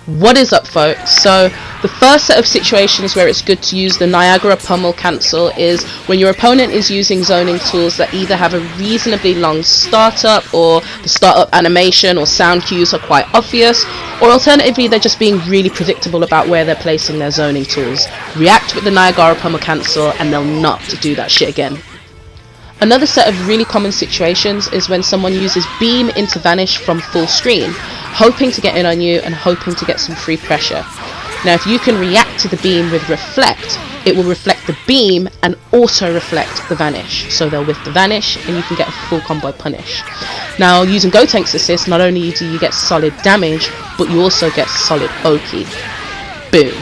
What is up, folks? So the first set of situations where it's good to use the NIAGARA Pummel Cancel is when your opponent is using zoning tools that either have a reasonably long startup, or the startup animation or sound cues are quite obvious, or alternatively they're just being really predictable about where they're placing their zoning tools. React with the NIAGARA Pummel Cancel and they'll not do that shit again. Another set of really common situations is when someone uses beam into vanish from full screen, hoping to get in on you and hoping to get some free pressure. Now if you can react to the beam with reflect, it will reflect the beam and also reflect the vanish. So they'll whiff the vanish and you can get a full combo punish. Now using Gotenks assist, not only do you get solid damage, but you also get solid Oki. Boom.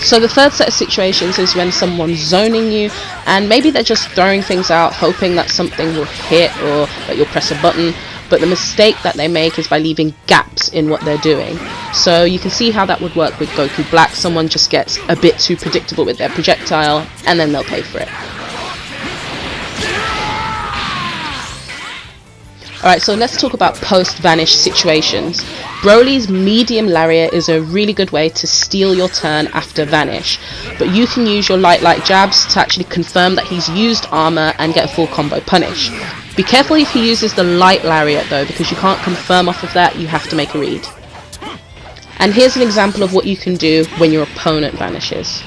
So the third set of situations is when someone's zoning you and maybe they're just throwing things out hoping that something will hit or that you'll press a button, but the mistake that they make is by leaving gaps in what they're doing. So you can see how that would work with Goku Black. Someone just gets a bit too predictable with their projectile and then they'll pay for it. Alright, so let's talk about post-vanish situations. Broly's medium lariat is a really good way to steal your turn after vanish, but you can use your light jabs to actually confirm that he's used armor and get a full combo punish. Be careful if he uses the light lariat though, because you can't confirm off of that, you have to make a read. And here's an example of what you can do when your opponent vanishes.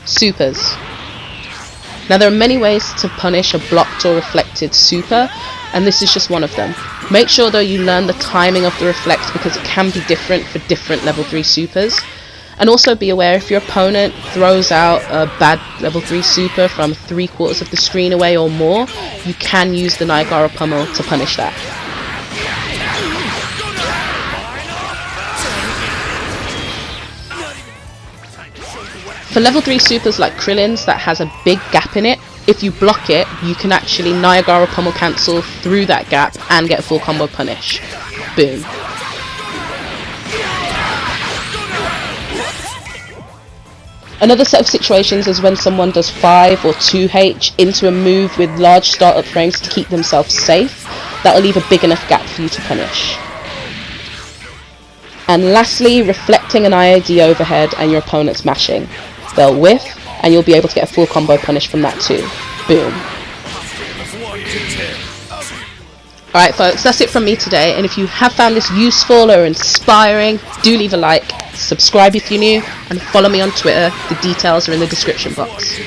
Supers. Now there are many ways to punish a blocked or reflected super, and this is just one of them. Make sure though you learn the timing of the reflect, because it can be different for different level 3 supers. And also be aware if your opponent throws out a bad level 3 super from 3/4 of the screen away or more, you can use the NIAGARA Pummel to punish that. For level 3 supers like Krillin's that has a big gap in it, if you block it, you can actually NIAGARA Pummel Cancel through that gap and get a full combo punish. Boom. Another set of situations is when someone does 5 or 2H into a move with large startup frames to keep themselves safe. That will leave a big enough gap for you to punish. And lastly, reflecting an IAD overhead and your opponent's mashing. They'll whiff, and you'll be able to get a full combo punish from that too. Boom. Alright folks, that's it from me today, and if you have found this useful or inspiring, do leave a like, subscribe if you're new, and follow me on Twitter. The details are in the description box.